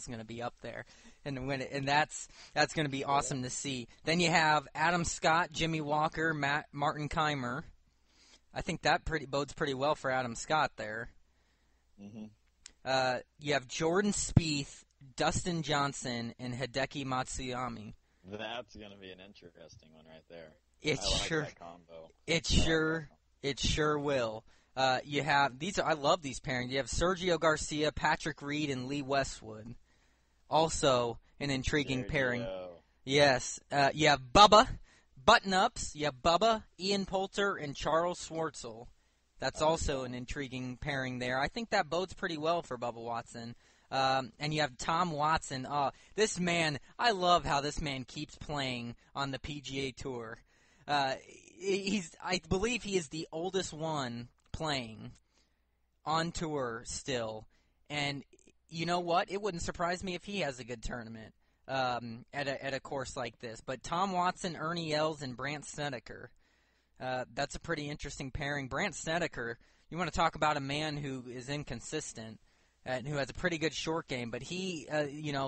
going to be up there. And that's going to be awesome to see. Then you have Adam Scott, Jimmy Walker, Martin Keimer. I think that bodes pretty well for Adam Scott there. Mm-hmm. You have Jordan Spieth, Dustin Johnson, and Hideki Matsuyama. That's going to be an interesting one right there. That combo. It sure will. You have I love these pairings. You have Sergio Garcia, Patrick Reed, and Lee Westwood. Also an intriguing pairing. Yes. You have Bubba, button-ups. You have Bubba, Ian Poulter, and Charles Schwartzel. That's also an intriguing pairing there. I think that bodes pretty well for Bubba Watson. And you have Tom Watson. This man, I love how this man keeps playing on the PGA Tour. I believe he is the oldest one playing on tour still. And you know what? It wouldn't surprise me if he has a good tournament. at a course like this. But Tom Watson, Ernie Els, and Brandt Snedeker, that's a pretty interesting pairing. Brandt Snedeker, you want to talk about a man who is inconsistent and who has a pretty good short game. But he,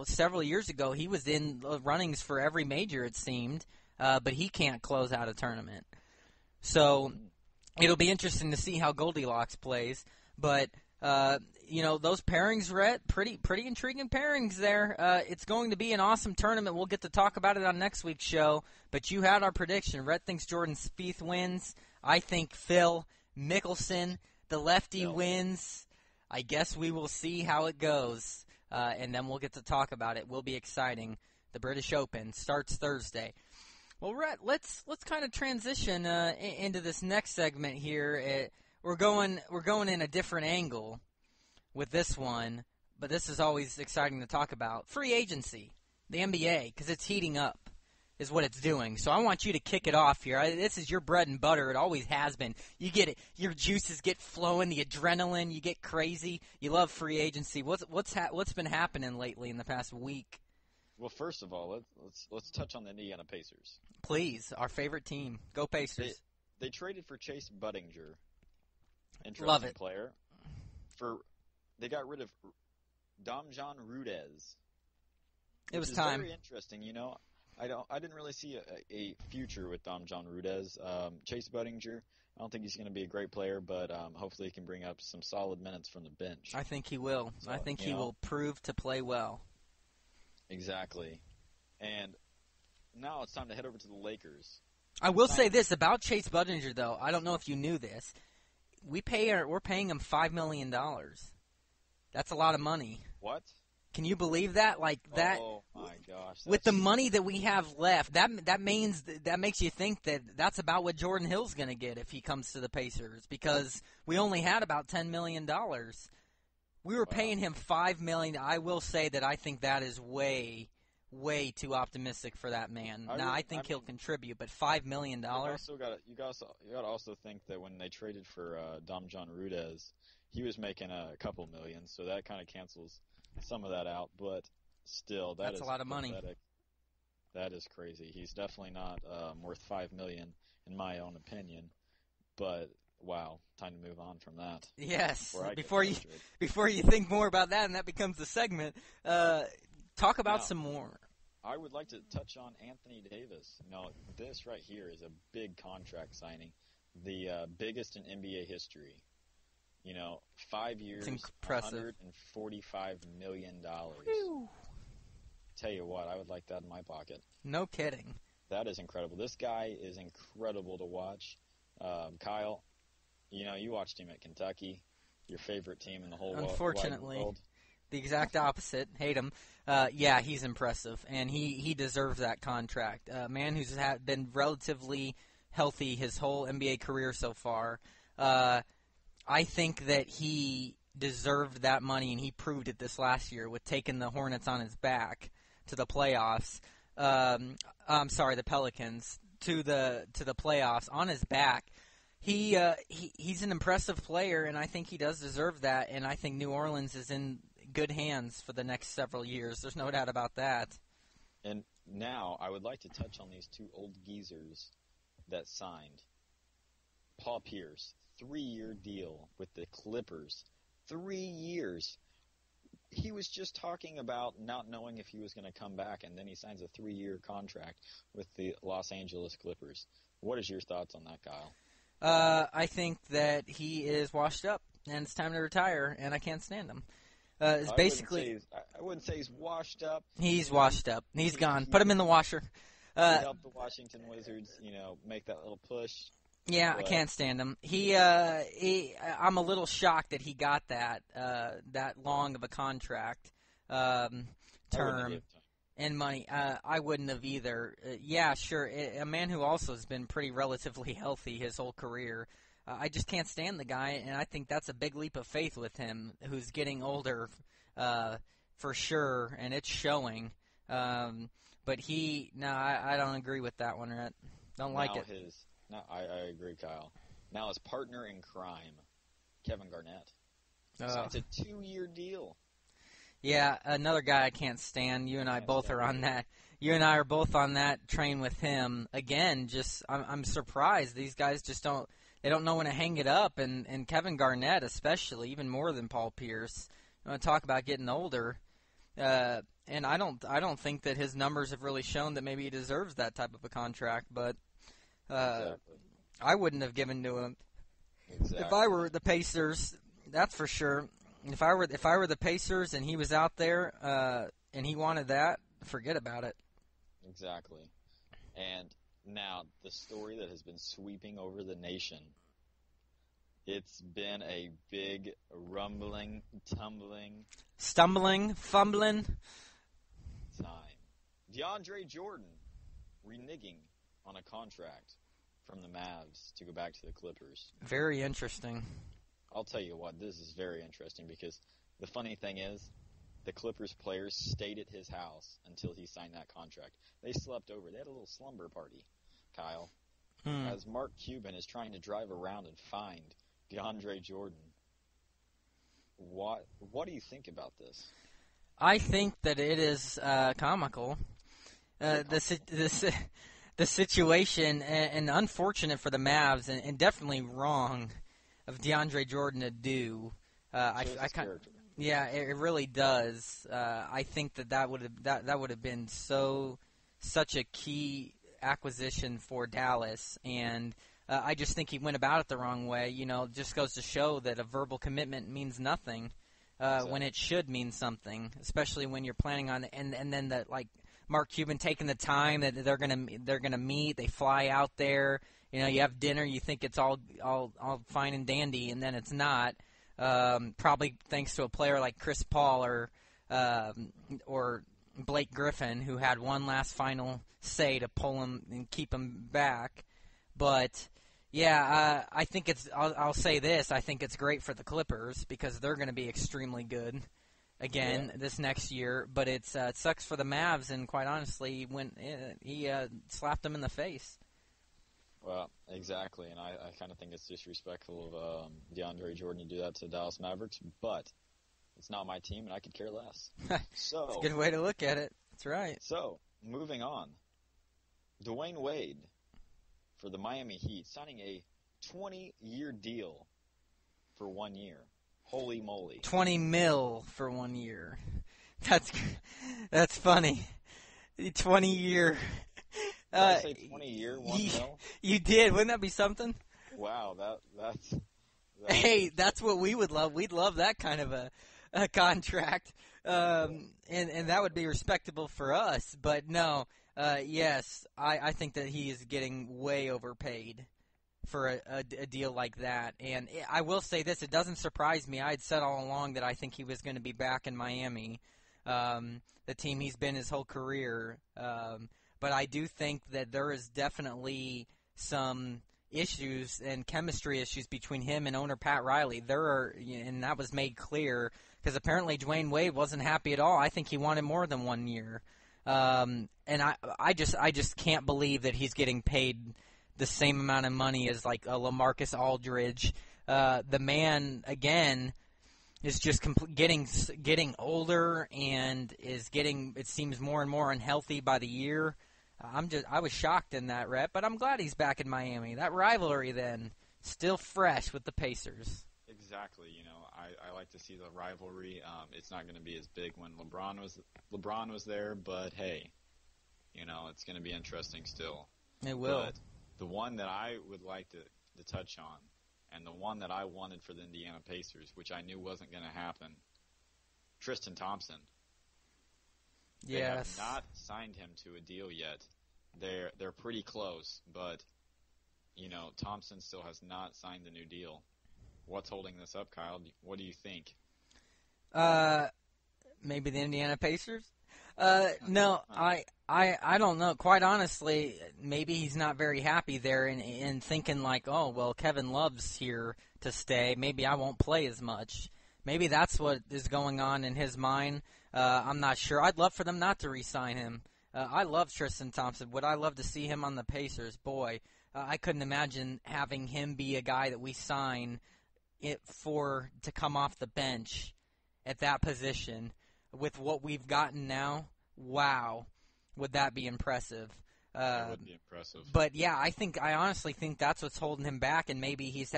several years ago, he was in runnings for every major, it seemed, but he can't close out a tournament. So it'll be interesting to see how Goldilocks plays. But those pairings, Rhett, pretty intriguing pairings there. It's going to be an awesome tournament. We'll get to talk about it on next week's show. But you had our prediction. Rhett thinks Jordan Spieth wins. I think Phil Mickelson, the lefty, wins. I guess we will see how it goes, and then we'll get to talk about it. Will be exciting. The British Open starts Thursday. Well, Rhett, let's kind of transition into this next segment here. We're going in a different angle with this one, but this is always exciting to talk about. Free agency, the NBA, because it's heating up, is what it's doing. So I want you to kick it off here. This is your bread and butter. It always has been. You get it. Your juices get flowing, the adrenaline. You get crazy. You love free agency. What's been happening lately in the past week? Well, first of all, let's touch on the Indiana Pacers. Please, our favorite team. Go Pacers. They traded for Chase Budinger. Interesting Love it. Player. They got rid of Domjan Rudez. It was time. Very interesting. I didn't really see a future with Domjan Rudez. Chase Budinger, I don't think he's going to be a great player, but hopefully he can bring up some solid minutes from the bench. I think he will. So, I think he will prove to play well. Exactly. And now it's time to head over to the Lakers. I will say this about Chase Budinger, though. I don't know if you knew this. We're paying him $5 million. That's a lot of money. What? Can you believe that? Like that? Oh my gosh! With the money that we have left, that makes you think that that's about what Jordan Hill's going to get if he comes to the Pacers, because we only had about $10 million. We were paying him $5 million. I will say that I think that is way too optimistic for that man. I think he'll contribute, but $5 million. You got to also think that when they traded for Domjan Rudez, he was making a couple million, so that kind of cancels some of that out. But still, that's a lot of money. That is crazy. He's definitely not worth $5 million in my own opinion. But wow, time to move on from that. Yes. Before you think more about that, and that becomes the segment. Talk about some more. I would like to touch on Anthony Davis. This right here is a big contract signing, the biggest in NBA history. 5 years, $145 million. Whew. Tell you what, I would like that in my pocket. No kidding. That is incredible. This guy is incredible to watch. Kyle, you watched him at Kentucky, your favorite team in the whole world. Unfortunately, the exact opposite. Hate him. He's impressive, and he deserves that contract. A man who's been relatively healthy his whole NBA career so far. I think that he deserved that money, and he proved it this last year with taking the Hornets on his back to the playoffs. The Pelicans to the playoffs on his back. He's an impressive player, and I think he does deserve that. And I think New Orleans is in good hands for the next several years. There's no doubt about that. And now I would like to touch on these two old geezers that signed. Paul Pierce, 3-year deal with the Clippers. 3 years. He was just talking about not knowing if he was going to come back, and then he signs a 3-year contract with the Los Angeles Clippers. What is your thoughts on that, Kyle? I think that he is washed up, and it's time to retire, and I can't stand him. I wouldn't say he's washed up. He's washed up. He's gone. Put him in the washer. He helped the Washington Wizards, make that little push. Yeah, I can't stand him. I'm a little shocked that he got that long of a contract term and money. I wouldn't have either. Sure. A man who also has been pretty relatively healthy his whole career. I just can't stand the guy, and I think that's a big leap of faith with him, who's getting older for sure, and it's showing. But I don't agree with that one, Rhett. Don't like it. I agree, Kyle. Now his partner in crime, Kevin Garnett. So it's a 2-year deal. Yeah, another guy I can't stand. You and I Can't both stand are on him. that. You and I are both on that train with him. Again, I'm surprised these guys just don't know when to hang it up, and Kevin Garnett especially, even more than Paul Pierce. You want to talk about getting older, and I don't think that his numbers have really shown that maybe he deserves that type of a contract. But Exactly. I wouldn't have given to him Exactly. if I were the Pacers. That's for sure. If I were the Pacers and he was out there and he wanted that, forget about it. Exactly. And now the story that has been sweeping over the nation. It's been a big rumbling, tumbling Stumbling, fumbling. time. DeAndre Jordan reneging on a contract from the Mavs to go back to the Clippers. Very interesting. I'll tell you what, this is very interesting because the funny thing is, the Clippers players stayed at his house until he signed that contract. They slept over. They had a little slumber party, Kyle, as Mark Cuban is trying to drive around and find DeAndre Jordan. What do you think about this? I think that it is comical. The situation and unfortunate for the Mavs and definitely wrong of DeAndre Jordan to do. Yeah, it really does. I think that would have been such a key acquisition for Dallas, and I just think he went about it the wrong way. You know, it just goes to show that a verbal commitment means nothing when it should mean something, especially when you're planning on and then that like Mark Cuban taking the time that they're gonna meet, they fly out there. You know, you have dinner, you think it's all fine and dandy, and then it's not. Probably thanks to a player like Chris Paul or Blake Griffin, who had one last final say to pull him and keep him back. But yeah, I think I'll say this: I think it's great for the Clippers because they're going to be extremely good again this next year. But it sucks for the Mavs, and quite honestly, when he slapped them in the face. Well, exactly, and I kind of think it's disrespectful of DeAndre Jordan to do that to the Dallas Mavericks, but it's not my team, and I could care less. So It's a good way to look at it. That's right. So, moving on. Dwayne Wade for the Miami Heat signing a 20-year deal for 1 year. Holy moly. 20 mil for 1 year. That's funny. 20-year. Did I say 20-year, 1 mil? You did. Wouldn't that be something? Wow, that's hey, that's what we would love. We'd love that kind of a contract, and that would be respectable for us. But no, yes, I think that he is getting way overpaid for a deal like that. And I will say this: it doesn't surprise me. I had said all along that I think he was going to be back in Miami, the team he's been his whole career. But I do think that there is definitely some issues and chemistry issues between him and owner Pat Riley. And that was made clear because apparently Dwayne Wade wasn't happy at all. I think he wanted more than 1 year, and I just can't believe that he's getting paid the same amount of money as like a LaMarcus Aldridge. The man again is just getting older and is getting, it seems, more and more unhealthy by the year. I was shocked in that, Rhett, but I'm glad he's back in Miami. That rivalry then still fresh with the Pacers. Exactly. You know, I like to see the rivalry. It's not going to be as big when LeBron was there, but hey, you know, it's going to be interesting still. It will. But the one that I would like to touch on, and the one that I wanted for the Indiana Pacers, which I knew wasn't going to happen, Tristan Thompson. They have not signed him to a deal yet. They're pretty close, but you know, Thompson still has not signed the new deal. What's holding this up, Kyle? What do you think? Maybe the Indiana Pacers? No, I don't know. Quite honestly, maybe he's not very happy there and thinking like, oh, well, Kevin Love's here to stay. Maybe I won't play as much. Maybe that's what is going on in his mind. I'm not sure. I'd love for them not to re-sign him. I love Tristan Thompson. Would I love to see him on the Pacers? Boy, I couldn't imagine having him be a guy that we sign to come off the bench at that position. with what we've gotten now, wow, would that be impressive. That would be impressive. But yeah, I honestly think that's what's holding him back, and maybe he's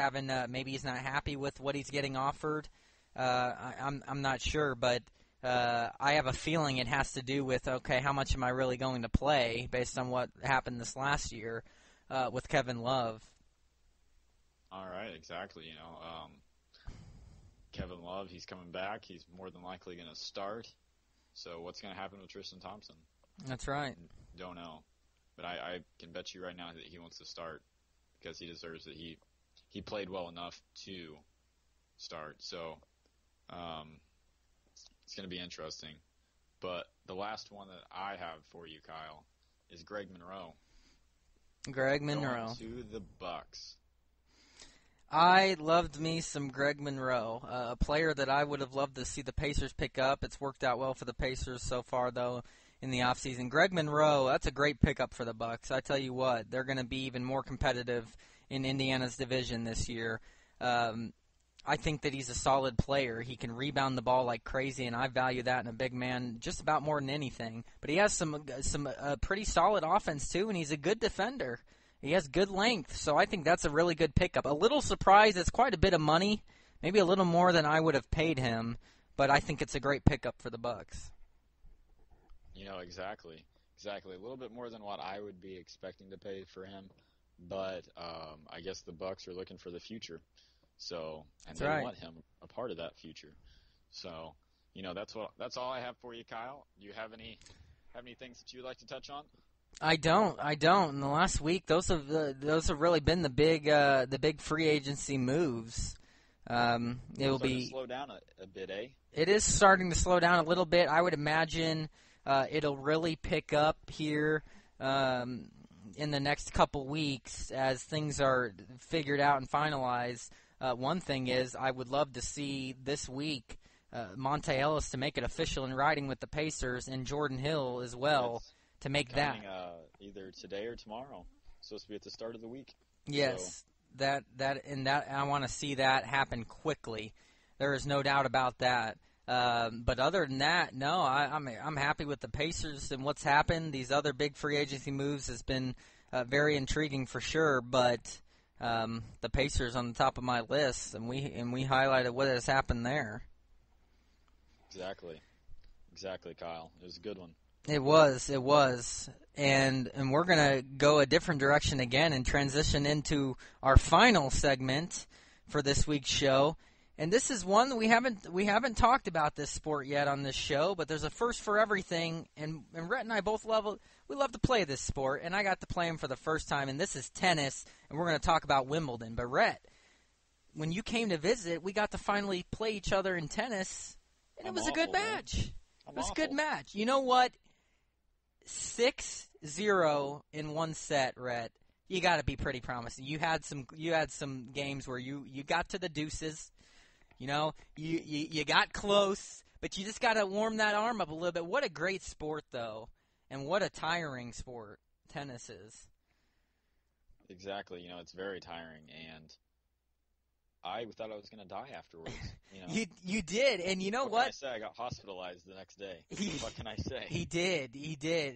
maybe he's not happy with what he's getting offered. I'm not sure, but I have a feeling it has to do with, okay, how much am I really going to play based on what happened this last year with Kevin Love. All right, exactly. Kevin Love, he's coming back. He's more than likely going to start. So what's going to happen with Tristan Thompson? That's right. Don't know. But I can bet you right now that he wants to start because he deserves it. He played well enough to start. So it's going to be interesting. But the last one that I have for you, Kyle, is Greg Monroe. Greg Monroe. Going to the Bucks. I loved me some Greg Monroe, a player that I would have loved to see the Pacers pick up. It's worked out well for the Pacers so far, though, in the offseason. Greg Monroe, that's a great pickup for the Bucks. I tell you what, they're going to be even more competitive in Indiana's division this year. I think that he's a solid player. He can rebound the ball like crazy, and I value that in a big man just about more than anything. But he has some pretty solid offense, too, and he's a good defender. He has good length, so I think that's a really good pickup. A little surprised, it's quite a bit of money, maybe a little more than I would have paid him, but I think it's a great pickup for the Bucks. Exactly. A little bit more than what I would be expecting to pay for him, but I guess the Bucks are looking for the future, and they want him a part of that future. So, that's all I have for you, Kyle. Do you have any things that you would like to touch on? I don't. In the last week, those have really been the big free agency moves. It will be slow down a bit, eh? It is starting to slow down a little bit. I would imagine it'll really pick up here in the next couple weeks as things are figured out and finalized. One thing is, I would love to see this week Monte Ellis to make it official in writing with the Pacers and Jordan Hill as well. Yes. To make coming, either today or tomorrow. It's supposed to be at the start of the week. Yes, so. that I want to see that happen quickly. There is no doubt about that. But other than that, no, I'm happy with the Pacers and what's happened. These other big free agency moves has been very intriguing for sure. But the Pacers on the top of my list, and we highlighted what has happened there. Exactly, Kyle. It was a good one. It was, and we're gonna go a different direction again and transition into our final segment for this week's show. And this is one that we haven't talked about this sport yet on this show, but there's a first for everything. And Rhett and I both love to play this sport, and I got to play him for the first time. And this is tennis, and we're gonna talk about Wimbledon. But Rhett, when you came to visit, we got to finally play each other in tennis, and it was a good match. It was a good match. You know what? 6-0 in one set, Rhett. You got to be pretty promising. You had some games where you got to the deuces. You got close, but you just got to warm that arm up a little bit. What a great sport, though, and what a tiring sport tennis is. Exactly. It's very tiring, and I thought I was going to die afterwards. You did, and you know what? What can I say? I got hospitalized the next day. What can I say? He did.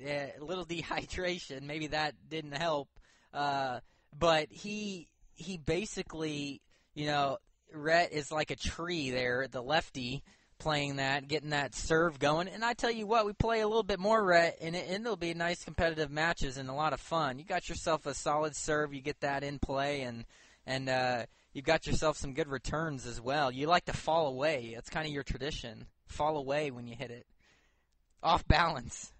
A little dehydration. Maybe that didn't help. But he basically, Rhett is like a tree there, the lefty, playing that, getting that serve going. And I tell you what, we play a little bit more, Rhett, and it'll be nice competitive matches and a lot of fun. You got yourself a solid serve. You get that in play, and you've got yourself some good returns as well. You like to fall away. That's kind of your tradition. Fall away when you hit it. Off balance.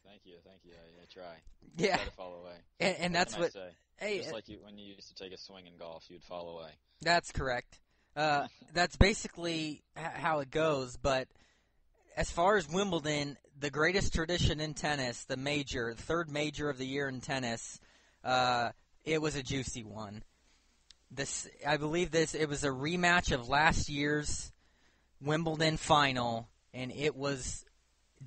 Thank you. I try. Yeah. Try to fall away. And that's what. Hey, just like when you used to take a swing in golf, you'd fall away. That's correct. That's basically how it goes. But as far as Wimbledon, the greatest tradition in tennis, the third major of the year in tennis, it was a juicy one. I believe it was a rematch of last year's Wimbledon final, and it was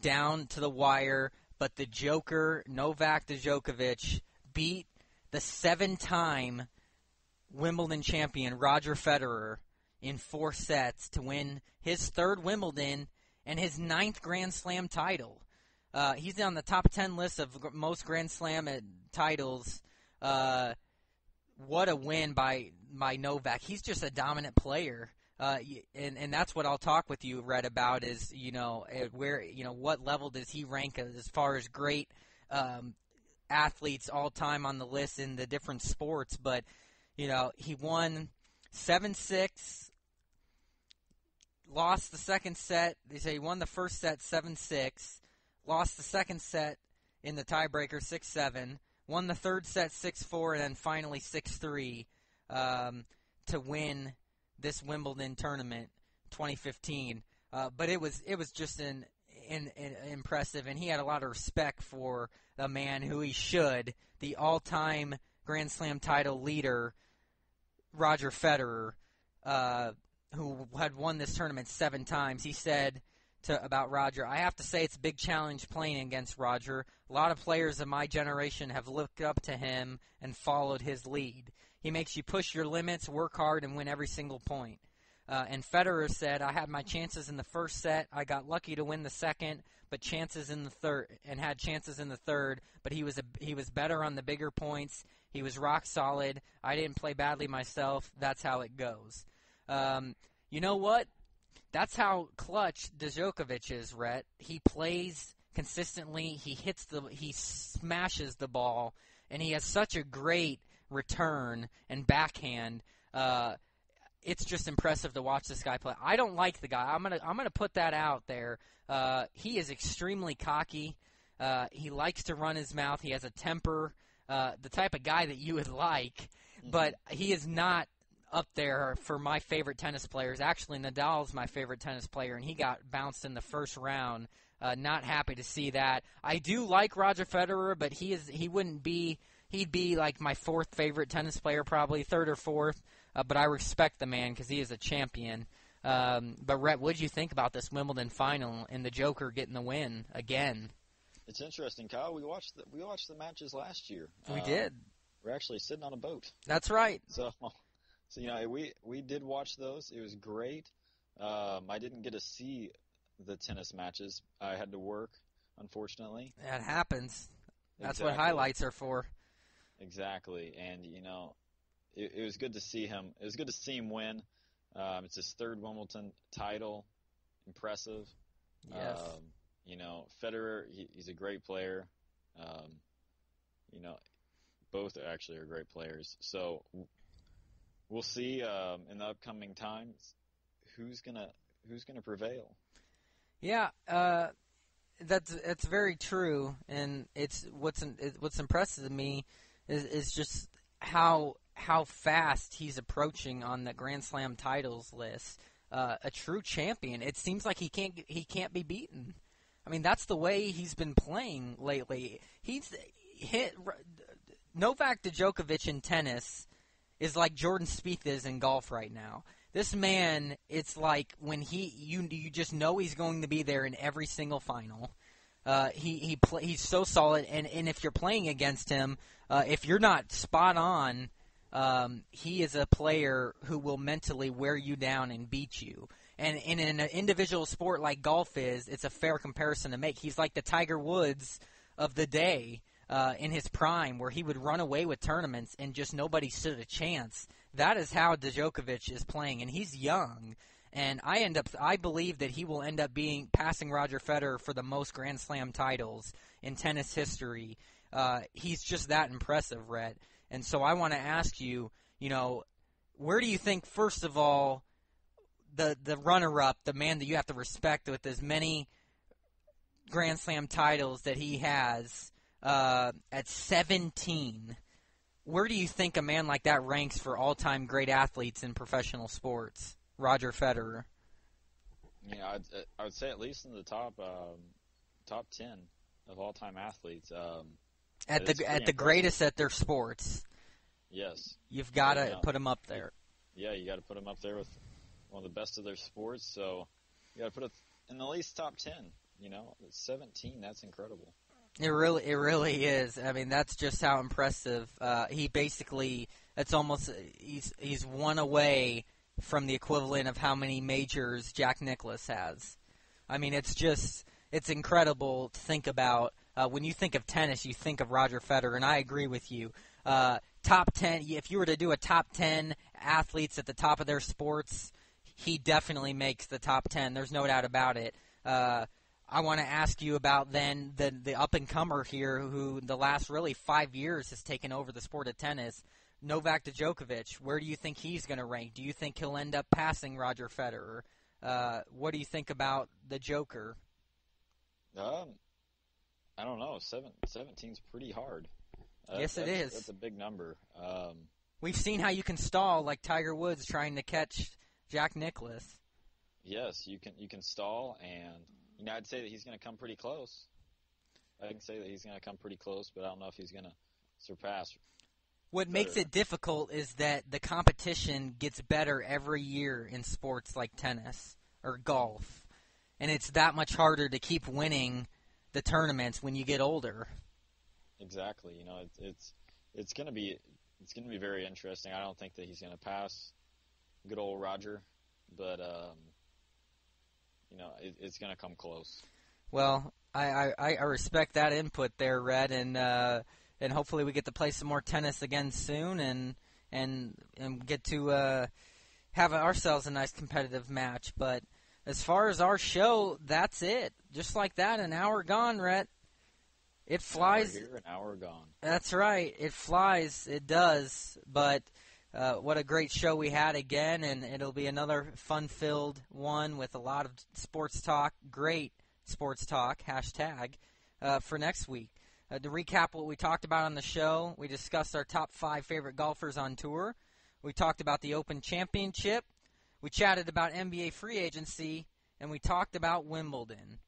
down to the wire, but the Joker, Novak Djokovic, beat the 7-time Wimbledon champion, Roger Federer, in 4 sets to win his third Wimbledon and his 9th Grand Slam title. He's on the top 10 list of most Grand Slam titles. What a win by Novak. He's just a dominant player. And that's what I'll talk with you, Rhett, about is, what level does he rank as far as great athletes all time on the list in the different sports. But, he won 7-6, lost the second set. They say he won the first set 7-6, lost the second set in the tiebreaker 6-7, won the third set 6-4, and then finally 6-3 to win this Wimbledon tournament 2015. But it was just an impressive, and he had a lot of respect for the man who he should, the all-time Grand Slam title leader, Roger Federer, who had won this tournament 7 times. He said about Roger, "I have to say it's a big challenge playing against Roger. A lot of players of my generation have looked up to him and followed his lead. He makes you push your limits, work hard, and win every single point." And Federer said, "I had my chances in the first set. I got lucky to win the second, but chances in the third, and had chances in the third. But he was better on the bigger points. He was rock solid. I didn't play badly myself. That's how it goes." You know what? That's how clutch Djokovic is, Rhett. He plays consistently. He smashes the ball, and he has such a great return and backhand. It's just impressive to watch this guy play. I don't like the guy. I'm gonna put that out there. He is extremely cocky. He likes to run his mouth. He has a temper. The type of guy that you would like, but he is not up there for my favorite tennis players. Actually, Nadal's my favorite tennis player, and he got bounced in the first round. Not happy to see that. I do like Roger Federer, but he'd be like my 4th favorite tennis player, probably 3rd or 4th. But I respect the man because he is a champion. But Rhett, what did you think about this Wimbledon final and the Joker getting the win again? It's interesting, Kyle. We watched the matches last year. We did. We're actually sitting on a boat. That's right. So we did watch those. It was great. I didn't get to see the tennis matches. I had to work, unfortunately. That happens. That's Exactly. what highlights are for. Exactly. And it was good to see him. It was good to see him win. It's his 3rd Wimbledon title. Impressive. Yes. Federer, he's a great player. Both actually are great players. So we'll see in the upcoming times who's gonna prevail. Yeah, that's very true, and it's what's impressive to me is just how fast he's approaching on the Grand Slam titles list. A true champion. It seems like he can't be beaten. I mean, that's the way he's been playing lately. He's hit Novak Djokovic in tennis is like Jordan Spieth is in golf right now. This man, it's like when you just know he's going to be there in every single final. He's so solid, and if you're playing against him, if you're not spot on, he is a player who will mentally wear you down and beat you. And in an individual sport like golf it's a fair comparison to make. He's like the Tiger Woods of the day in his prime, where he would run away with tournaments and just nobody stood a chance. That is how Djokovic is playing, and he's young. And I believe that he will end up passing Roger Federer for the most Grand Slam titles in tennis history. He's just that impressive, Rhett. And so I want to ask you, where do you think, first of all, the runner-up, the man that you have to respect with as many Grand Slam titles that he has at 17, where do you think a man like that ranks for all-time great athletes in professional sports? Roger Federer. Yeah, I would say at least in the top 10 of all-time athletes. At the greatest at their sports. Yes. You've got to put them up there. Yeah, you got to put them up there with one of the best of their sports. So you got to put it in the least top 10. 17. That's incredible. It really is. I mean, that's just how impressive. He basically, it's almost he's one away from the equivalent of how many majors Jack Nicklaus has. I mean, it's incredible to think about. When you think of tennis, you think of Roger Federer, and I agree with you. Top 10, if you were to do a top 10 athletes at the top of their sports, he definitely makes the top 10. There's no doubt about it. I want to ask you about then the up-and-comer here who the last really 5 years has taken over the sport of tennis, Novak Djokovic. Where do you think he's going to rank? Do you think he'll end up passing Roger Federer? What do you think about the Joker? I don't know. 17's pretty hard. Yes, it is. That's a big number. We've seen how you can stall, like Tiger Woods trying to catch Jack Nicklaus. Yes, you can stall, and I'd say that he's going to come pretty close. I can say that he's going to come pretty close, but I don't know if he's going to surpass. What makes it difficult is that the competition gets better every year in sports like tennis or golf, and it's that much harder to keep winning the tournaments when you get older. Exactly. It's going to be very interesting. I don't think that he's going to pass good old Roger, but it's going to come close. Well, I respect that input there, Red, and hopefully we get to play some more tennis again soon and get to have ourselves a nice competitive match. But as far as our show, that's it. Just like that, an hour gone, Rhett. It flies. An hour here, an hour gone. That's right. It flies. It does. But what a great show we had again, and it'll be another fun-filled one with a lot of sports talk, great sports talk, hashtag, for next week. To recap what we talked about on the show, we discussed our top 5 favorite golfers on tour. We talked about the Open Championship. We chatted about NBA free agency, and we talked about Wimbledon.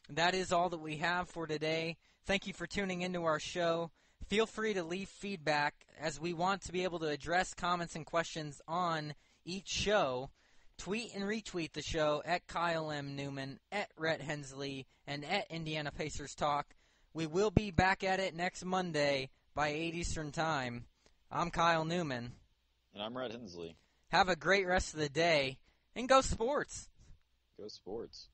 That is all that we have for today. Thank you for tuning into our show. Feel free to leave feedback, as we want to be able to address comments and questions on each show. Tweet and retweet the show at Kyle M. Newman, at Rhett Hensley, and at Indiana Pacers Talk. We will be back at it next Monday by 8 Eastern Time. I'm Kyle Newman. And I'm Rhett Hensley. Have a great rest of the day, and go sports. Go sports.